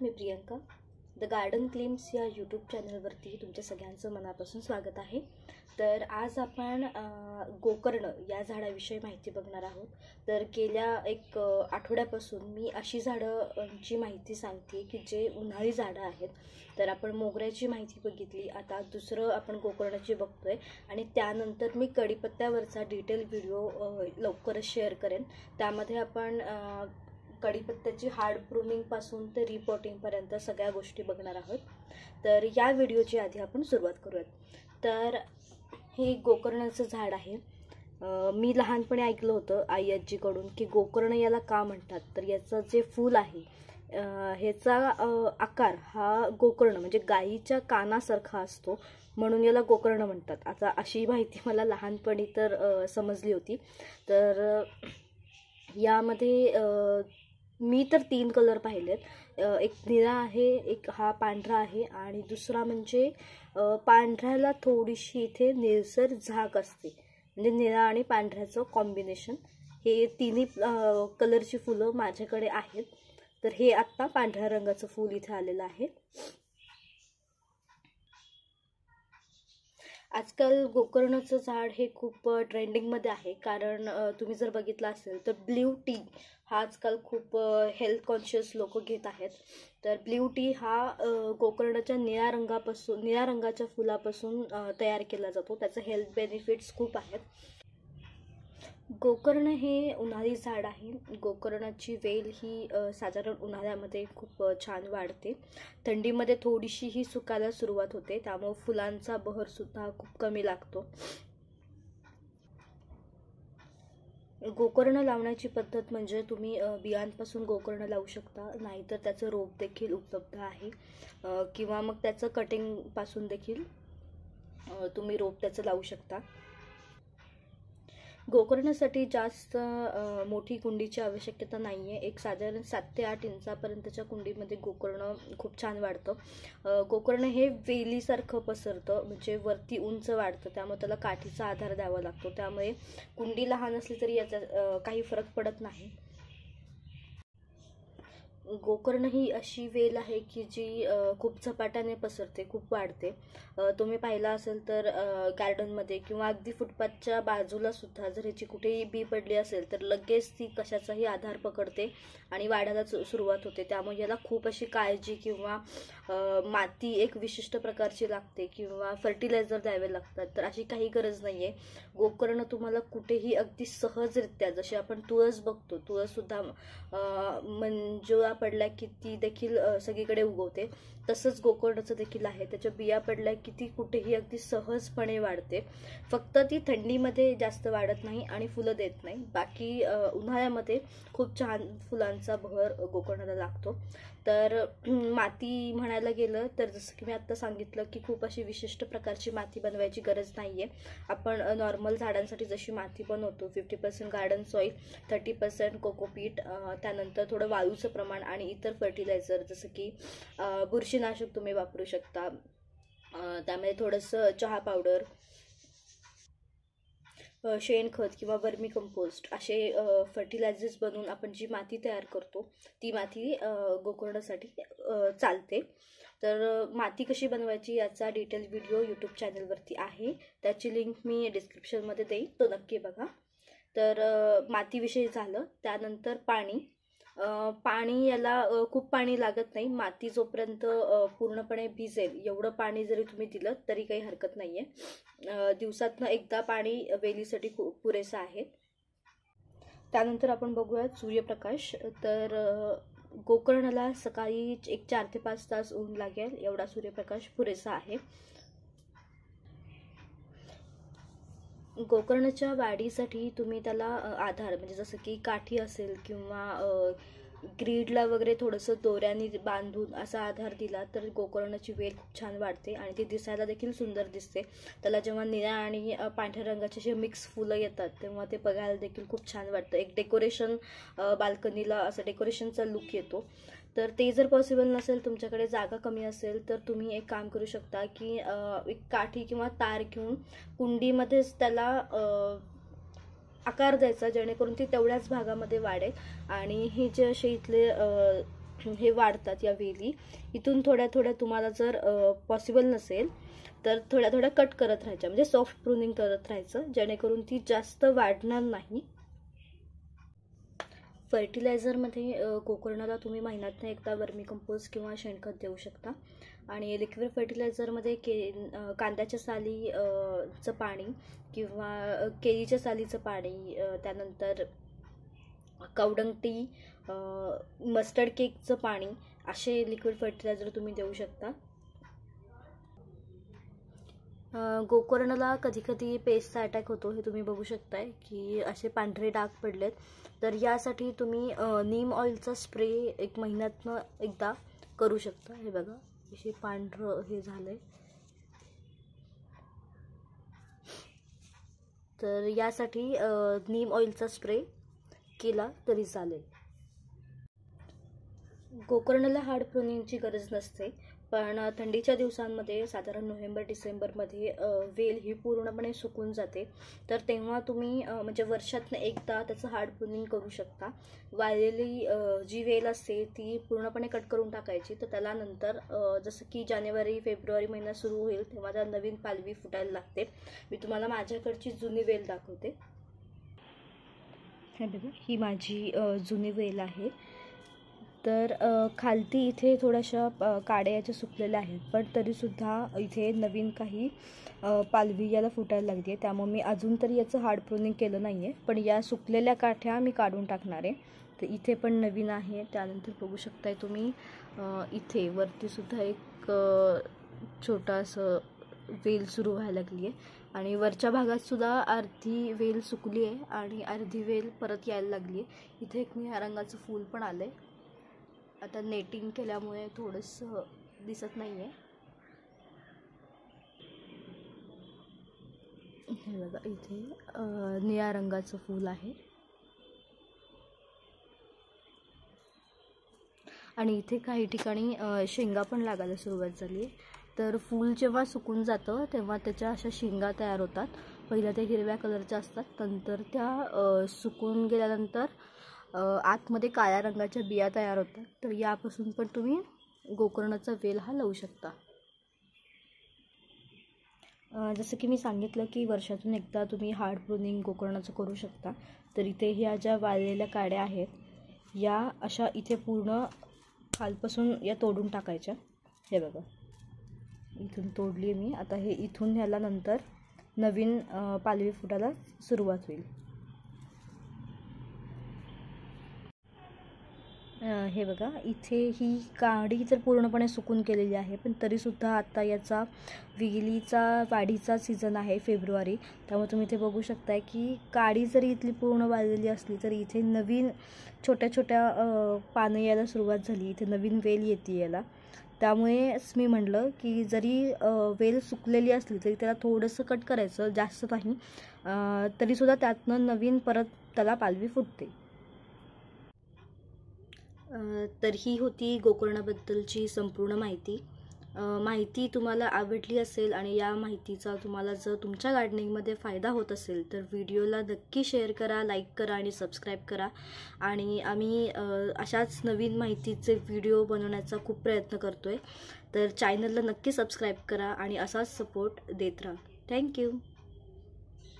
Me Priyanka. The garden claims या YouTube चॅनलवरती तुमच्या सगळ्यांचं मनापासून स्वागत आहे. तर आज आपण गोकर्ण या झाडाविषयी माहिती बघणार आहोत. तर गेल्या एक आठवड्यापासून मी अशी झाडांची माहिती सांगते की जे उन्हाळी झाडं आहेत. तर आपण मोगऱ्याची माहिती बघितली, आता दुसरं आपण गोकर्णाची बघतोय आणि त्यानंतर मी कढीपत्त्यावरचा डिटेल व्हिडिओ लवकरच शेअर करेन. त्यामध्ये आपण कढीपत्त्याची हार्ड प्रूनिंग पासून ते रिपोर्टिंग पर्यंत सगळ्या गोष्टी बघणार आहोत. तर या व्हिडिओची आधी आपण सुरुवात करूयात. तर हे गोकर्णाचं झाड आहे. मी लहानपणी ऐकलं होतं आई आजीकडून की गोकर्ण याला का म्हणतात. तर याचं जे फूल आहे ह्याचा आकार हा गोकर्ण म्हणजे गाईच्या कानासारखा असतो, म्हणून याला गोकर्ण म्हणतात. आता अशी माहिती मला लहानपणी तर समजली होती. तर यामध्ये मी तर 3 कलर पाहिलेत. एक निळा आहे, एक हा पांढरा आहे आणि दुसरा म्हणजे पांढऱ्याला थोडीशी इथे निळसर झाक असते, म्हणजे निळा आणि पांढऱ्याचं कॉम्बिनेशन. हे तिन्ही कलरची फुलं माझ्याकडे आहेत. तर हे आत्ता पांढऱ्या रंगाचं फूल इथे आलेलं आहे. आजकाल गोकर्णाचं झाड हे खूप ट्रेंडिंगमध्ये आहे, कारण तुम्ही जर बघितलं असेल तर ब्ल्यू टी हा आजकाल खूप हेल्थ कॉन्शियस लोक घेत आहेत. तर ब्ल्यू टी हा गोकर्णाच्या निळ्या रंगाच्या फुलापासून तयार केला जातो. त्याचे हेल्थ बेनिफिट्स खूप आहेत. गोकर्ण हे उन्हाळी झाड आहे. गोकर्णाची वेल ही साधारण उन्हाळ्यामध्ये खूप छान वाढते. थंडीमध्ये थोडीशी ही सुकायला सुरुवात होते, त्यामुळे फुलांचा बहरसुद्धा खूप कमी लागतो. गोकर्ण लावण्याची पद्धत म्हणजे तुम्ही बियांपासून गोकर्ण लावू शकता, नाहीतर त्याचं रोप देखील उपलब्ध आहे, किंवा मग त्याचं कटिंगपासून देखील तुम्ही रोप त्याचं लावू शकता. गोकर्णासाठी जास्त मोठी कुंडीची आवश्यकता नाही आहे. एक साधारण 7 ते 8 इंचापर्यंतच्या कुंडीमध्ये गोकर्ण खूप छान वाढतं. गोकर्ण हे वेलीसारखं पसरतं, म्हणजे वरती उंच वाढतं, त्यामुळे त्याला काठीचा आधार द्यावा लागतो. त्यामुळे कुंडी लहान असली तरी याचा काही फरक पडत नाही. गोकर्ण ही अशी वेल आहे की जी खूप झपाट्याने पसरते, खूप वाढते. तुम्ही पाहिला असेल तर गार्डनमध्ये किंवा अगदी फुटपाथच्या बाजूला सुद्धा जर ह्याची कुठेही बी पडली असेल तर लगेच ती कशाचाही आधार पकडते आणि वाढायला सुरुवात होते. त्यामुळे याला खूप अशी काळजी किंवा माती एक विशिष्ट प्रकारची लागते किंवा फर्टिलायझर द्यावे लागतात, तर अशी काही गरज नाही आहे. गोकर्ण तुम्हाला कुठेही अगदी सहजरित्या, जशी आपण तुळस बघतो, तुळससुद्धा मंजुळा पडल्या की ती देखील सगळीकडे उगवते, तसंच गोकर्णाचं देखील आहे. त्याच्या बिया पडल्या की ती कुठेही अगदी सहजपणे वाढते. फक्त ती थंडीमध्ये जास्त वाढत नाही आणि फुलं देत नाही. बाकी उन्हाळ्यामध्ये खूप छान फुलांचा बहर गोकर्णाला लागतो. तर माती म्हणायला गेलं तर जसं की मी आत्ता सांगितलं की खूप अशी विशिष्ट प्रकारची माती बनवायची गरज नाही आहे. आपण नॉर्मल झाडांसाठी जशी माती बनवतो, 50% गार्डन सॉईल, 30% कोकोपीट, त्यानंतर थोडं वाळूचं प्रमाण आणि इतर फर्टिलायझर जसं की बुरशीनाशक तुम्ही वापरू शकता. त्यामध्ये थोडंसं चहा पावडर, शेणखत किंवा वर्मी कंपोस्ट असे फर्टिलायझर्स बनवून आपण जी माती तयार करतो ती माती गोकर्णासाठी चालते. तर माती कशी बनवायची याचा डिटेल व्हिडिओ यूट्यूब चॅनलवरती आहे, त्याची लिंक मी डिस्क्रिप्शनमध्ये देईन, तो नक्की बघा. तर मातीविषयी झालं. त्यानंतर पाणी याला खूप पाणी लागत नाही. माती जोपर्यंत पूर्णपणे भिजेल एवढं पाणी जरी तुम्ही दिलं तरी काही हरकत नाही आहे. दिवसातनं एकदा पाणी वेलीसाठी पुरेसं आहे. त्यानंतर आपण बघूयात सूर्यप्रकाश. तर गोकर्णाला सकाळी एक 4 ते 5 तास ऊन लागेल एवढा सूर्यप्रकाश पुरेसा आहे. गोकर्णाच्या वाढीसाठी तुम्ही त्याला आधार म्हणजे जसं की काठी असेल किंवा ग्रीडला वगैरे थोडंसं दोऱ्याने बांधून असा आधार दिला तर गोकर्णाची वेल खूप छान वाढते आणि ती दिसायला देखील सुंदर दिसते. त्याला जेव्हा निळ्या आणि पांढऱ्या रंगाचे जे मिक्स फुलं येतात तेव्हा ते बघायला देखील खूप छान वाटतं. एक डेकोरेशन, बाल्कनीला असं डेकोरेशनचा लुक येतो. तर ते जर पॉसिबल नसेल, तुमच्याकडे जागा कमी असेल, तर तुम्ही एक काम करू शकता की एक काठी किंवा तार घेऊन कुंडीमध्येच त्याला आकार द्यायचा, जेणेकरून ती तेवढ्याच भागामध्ये वाढेल. आणि हे जे असे इथले हे वाढतात या वेली. इथून थोड्या थोड्या तुम्हाला जर पॉसिबल नसेल तर थोड्या थोड्या कट करत राहायच्या, म्हणजे सॉफ्ट प्रूनिंग करत राहायचं, जेणेकरून ती जास्त वाढणार नाही. फर्टिलायझरमध्ये गोकर्णाला तुम्ही महिन्यातून एकदा वर्मी कंपोस्ट किंवा शेणखत देऊ शकता. आणि लिक्विड फर्टिलायझरमध्ये कांद्याच्या सालीचं पाणी किंवा केळीच्या सालीचं पाणी, त्यानंतर कवडंगटी, मस्टर्ड केकचं पाणी, असे लिक्विड फर्टिलायझर तुम्ही देऊ शकता. गोकर्णाला कधी कधी पेस्टचा अटॅक होतो, हे तुम्ही बघू शकताय की असे पांढरे डाग पडलेत. तर यासाठी तुम्ही नीम ऑइलचा स्प्रे एक महिन्यातनं एकदा करू शकता. हे बघा, हे पांढरं हे झालंय. तर यासाठी नीम ऑइलचा स्प्रे केला तरी चालेल. गोकर्णाला हार्ड प्रूनिंगची गरज नसते, पण थंडीच्या दिवसांमध्ये साधारण नोव्हेंबर डिसेंबरमध्ये वेल ही पूर्णपणे सुकून जाते. तर तेव्हा तुम्ही म्हणजे वर्षातनं एकदा त्याचं हार्ड प्रूनिंग करू शकता. वाळलेली जी वेल असते ती पूर्णपणे कट करून टाकायची. तर त्याला नंतर जसं की जानेवारी फेब्रुवारी महिना सुरू होईल तेव्हा त्या नवीन पालवी फुटायला लागते. मी तुम्हाला माझ्याकडची जुनी वेल दाखवते. हे बघा, ही माझी जुनी वेल आहे. तर खालती इथे थोड्याशा काड्या याच्या सुकलेल्या आहेत, पण तरीसुद्धा इथे नवीन काही पालवी याला फुटायला लागली आहे. त्यामुळे मी अजून तरी याचं हार्ड प्रूनिंग केलं नाही आहे, पण या सुकलेल्या काठ्या मी काढून टाकणार आहे. तर इथे पण नवीन आहे. त्यानंतर बघू शकताय तुम्ही इथे वरतीसुद्धा एक छोटासं वेल सुरू व्हायला लागली आहे. आणि वरच्या भागातसुद्धा अर्धी वेल सुकली आहे आणि अर्धी वेल परत यायला लागली आहे. इथे एक निळ्या रंगाचं फूल पण आलं आहे. आता नेटिंग केल्यामुळे थोडंसं दिसत नाही आहे. हे बघा, इथे निळ्या रंगाचं फूल आहे. आणि इथे काही ठिकाणी शेंगा पण लागायला सुरुवात झाली आहे. तर फूल जेव्हा सुकून जातं तेव्हा त्याच्या अशा शेंगा तयार होतात. पहिल्या त्या हिरव्या कलरच्या असतात, नंतर त्या सुकून गेल्यानंतर आतमध्ये काळ्या रंगाच्या बिया तयार होतात. तर यापासून पण तुम्ही गोकर्णाचा वेल हा लावू शकता. जसं की मी सांगितलं की वर्षातून एकदा तुम्ही हार्ड प्रूनिंग गोकर्णाचं करू शकता. तर इथे ह्या ज्या वाळलेल्या काड्या आहेत या अशा इथे पूर्ण खालपासून या तोडून टाकायच्या. हे बघा, इथून तोडली मी. आता हे इथून ह्याला नंतर नवीन पालवी फुटायला सुरुवात होईल. हे बघा, इथे ही काडी तर पूर्णपणे सुकून गेलेली आहे, पण तरीसुद्धा आता याचा वेलीचा वाढीचा सीझन आहे फेब्रुवारी. त्यामुळे तुम्ही इथे बघू शकताय की काडी जरी इथली पूर्ण वाळलेली असली तरी इथे नवीन छोट्या छोट्या पानं यायला सुरुवात झाली. इथे नवीन वेल येते याला. त्यामुळेच मी म्हटलं की जरी वेल सुकलेली असली तरी त्याला थोडंसं कट करायचं, जास्त नाही, तरीसुद्धा त्यातनं नवीन परत त्याला पालवी फुटते. तर ही होती गोकर्णाबद्दलची संपूर्ण माहिती तुम्हाला आवडली असेल आणि या माहितीचा तुम्हाला जर तुमच्या गार्डनिंगमध्ये फायदा होत असेल तर व्हिडिओला नक्की शेअर करा, लाईक करा आणि सबस्क्राईब करा. आणि आम्ही अशाच नवीन माहितीचे व्हिडिओ बनवण्याचा खूप प्रयत्न करतो आहे. तर चॅनलला नक्की सबस्क्राईब करा आणि असाच सपोर्ट देत राहा. थँक्यू.